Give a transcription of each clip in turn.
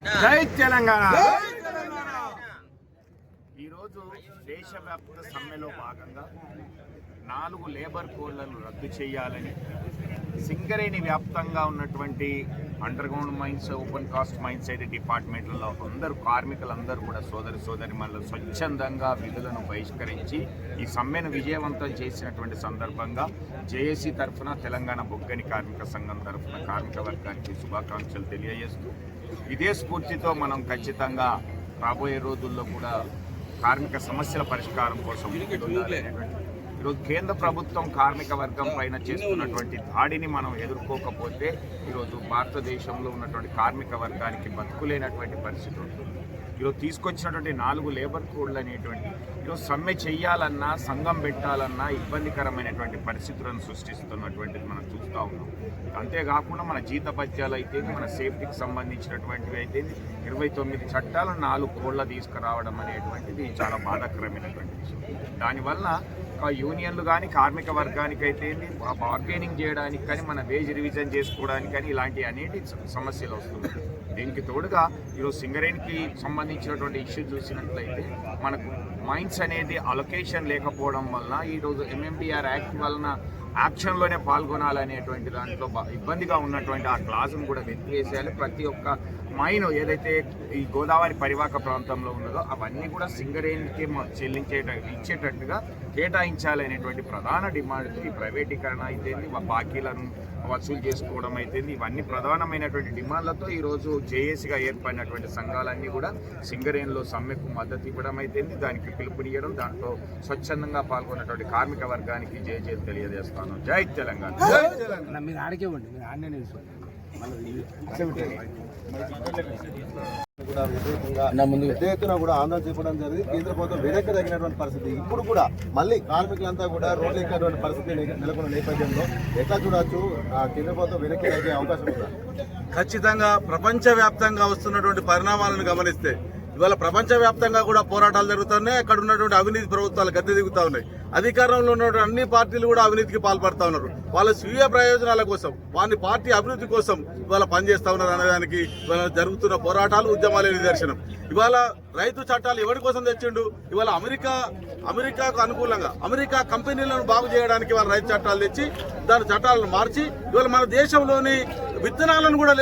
జై తెలంగాణ. ఈరోజు దేశవ్యాప్త సమ్మెలో భాగంగా 4 లేబర్ కోడ్లను రద్దు చేయాలని సింగరేణి వ్యాప్తంగా ఉన్నటువంటి underground mines, open cast mines అయితే డిపార్ట్మెంట్లలో అందరూ కార్మికులందరూ కూడా సోదరిమణులు స్వచ్ఛందంగా విధులను బహిష్కరించి ఈ సమ్మెను విజయవంతం చేసినటువంటి సందర్భంగా జేఏసీ తరఫున తెలంగాణ బొగ్గని కార్మిక సంఘం తరఫున కార్మిక వర్గానికి శుభాకాంక్షలు తెలియజేస్తూ ఇదే స్ఫూర్తితో మనం ఖచ్చితంగా రాబోయే రోజుల్లో కూడా కార్మిక సమస్యల పరిష్కారం కోసం ఈరోజు కేంద్ర ప్రభుత్వం కార్మిక వర్గం పైన చేస్తున్నటువంటి దాడిని మనం ఎదుర్కోకపోతే ఈరోజు భారతదేశంలో ఉన్నటువంటి కార్మిక వర్గానికి బతుకులేనటువంటి పరిస్థితి ఉంటుంది. ఈరోజు తీసుకొచ్చినటువంటి 4 లేబర్ కోడ్లు అనేటువంటి ఈరోజు సమ్మె చేయాలన్నా, సంఘం పెట్టాలన్నా ఇబ్బందికరమైనటువంటి పరిస్థితులను సృష్టిస్తున్నటువంటిది మనం చూస్తూ ఉన్నాం. అంతేకాకుండా మన జీతభత్యాలు అయితే, మన సేఫ్టీకి సంబంధించినటువంటివి అయితే 29 చట్టాలను 4 కోడ్ల తీసుకురావడం అనేటువంటిది చాలా బాధాకరమైనటువంటి విషయం. దానివల్ల యూనియన్లు కానీ కార్మిక వర్గానికి అయితే బార్గెనింగ్ చేయడానికి కానీ, మన వేజ్ రివిజన్ చేసుకోవడానికి కానీ ఇలాంటి అనేటి సమస్యలు వస్తున్నాయి. దీనికి తోడుగా ఈరోజు సింగరేణికి సంబంధించినటువంటి ఇష్యూ చూసినట్లయితే మనకు మైన్స్ అనేది అలొకేషన్ లేకపోవడం వలన ఈరోజు ఎంఎండిఆర్ యాక్ట్ వలన యాక్షన్లోనే పాల్గొనాలనేటువంటి దాంట్లో ఇబ్బందిగా ఉన్నటువంటి ఆ క్లాసును కూడా వెతివేసేయాలి. ప్రతి ఒక్క మైన్ ఏదైతే ఈ గోదావరి పరివాహక ప్రాంతంలో ఉన్నదో అవన్నీ కూడా సింగరేణికి ఇచ్చేటట్టుగా కేటాయించాలనేటువంటి ప్రధాన డిమాండ్. ఈ ప్రైవేటీకరణ అయితే, బాకీలను వసూలు చేసుకోవడం అయితే, ఇవన్నీ ప్రధానమైనటువంటి డిమాండ్లతో ఈరోజు జేఏసీగా ఏర్పడినటువంటి సంఘాలన్నీ కూడా సింగరేణిలో సమ్మెకు మద్దతు ఇవ్వడం అయితే, దానికి పిలుపునియడం, దాంట్లో స్వచ్ఛందంగా పాల్గొన్నటువంటి కార్మిక వర్గానికి జై తెలియజేస్తాను. జై తెలంగాణ. మీరు ఆడికే ఉండి మీరు ఆడనే పెద్ద ఎత్తున కూడా ఆందోళన చెప్పడం జరిగింది. కేంద్ర ప్రభుత్వం వెనక్కి తగినటువంటి పరిస్థితి. ఇప్పుడు కూడా మళ్ళీ కార్మికులంతా కూడా రోడ్లు ఎక్కేటువంటి పరిస్థితి నెలకొన్న నేపథ్యంలో ఎట్లా చూడొచ్చు? కేంద్ర ప్రభుత్వం వెనక్కి తగ్గే అవకాశం ఉందా? ఖచ్చితంగా ప్రపంచవ్యాప్తంగా వస్తున్నటువంటి పరిణామాలను గమనిస్తే ఇవాళ ప్రపంచవ్యాప్తంగా కూడా పోరాటాలు జరుగుతున్నాయి. అక్కడ ఉన్నటువంటి అవినీతి ప్రభుత్వాలు గద్దె దిగుతా ఉన్నాయి. అధికారంలో ఉన్నటువంటి అన్ని పార్టీలు కూడా అవినీతికి పాల్పడతా ఉన్నారు. వాళ్ళ స్వీయ ప్రయోజనాల కోసం, వారిని పార్టీ అభివృద్ధి కోసం ఇవాళ పనిచేస్తా ఉన్నారు అనేదానికి ఇవాళ జరుగుతున్న పోరాటాలు, ఉద్యమాలే నిదర్శనం. ఇవాళ రైతు చట్టాలు ఎవరి కోసం తెచ్చిండు? ఇవాళ అమెరికాకు అనుకూలంగా అమెరికా కంపెనీలను బాగు చేయడానికి వాళ్ళ రైతు చట్టాలు తెచ్చి దాని చట్టాలను మార్చి ఇవాళ మన దేశంలోని విత్తనాలను కూడా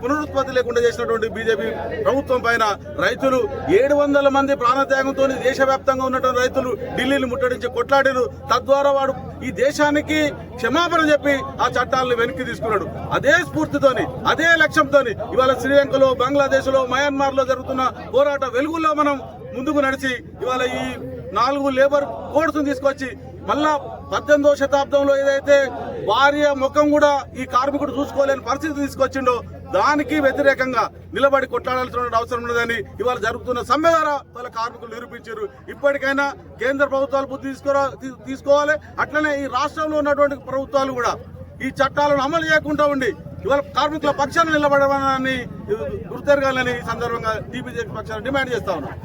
పునరుత్పత్తి లేకుండా చేసినటువంటి బీజేపీ ప్రభుత్వం పైన రైతులు 700 మంది ప్రాణత్యాగంతో దేశవ్యాప్తంగా ఉన్నటువంటి రైతులు ఢిల్లీని ముట్టడించి కొట్లాడారు. తద్వారా వాడు ఈ దేశానికి క్షమాపణ చెప్పి ఆ చట్టాలను వెనక్కి తీసుకున్నాడు. అదే స్ఫూర్తితోని, అదే లక్ష్యంతోని ఇవాళ శ్రీలంకలో, బంగ్లాదేశ్లో, మయన్మార్లో జరుగుతున్న పోరాట వెలుగుల్లో మనం ముందుకు నడిచి ఇవాళ ఈ 4 లేబర్ కోడ్స్ తీసుకొచ్చి మళ్ళా 18వ శతాబ్దంలో ఏదైతే భార్య ముఖం కూడా ఈ కార్మికుడు చూసుకోలేని పరిస్థితి తీసుకొచ్చిండో దానికి వ్యతిరేకంగా నిలబడి కొట్లాడాల్సిన అవసరం ఉన్నదని ఇవాళ జరుగుతున్న సమ్మె ద్వారా వాళ్ళ కార్మికులు నిరూపించారు. ఇప్పటికైనా కేంద్ర ప్రభుత్వాలు బుద్ధి తీసుకోవాలి. అట్లనే ఈ రాష్ట్రంలో ఉన్నటువంటి ప్రభుత్వాలు కూడా ఈ చట్టాలను అమలు చేయకుండా ఉండి ఇవాళ కార్మికుల పక్షాన్ని నిలబడమని గుర్తెరగాలని ఈ సందర్భంగా టీపీజేపీ పక్షాన్ని డిమాండ్ చేస్తా ఉన్నాం.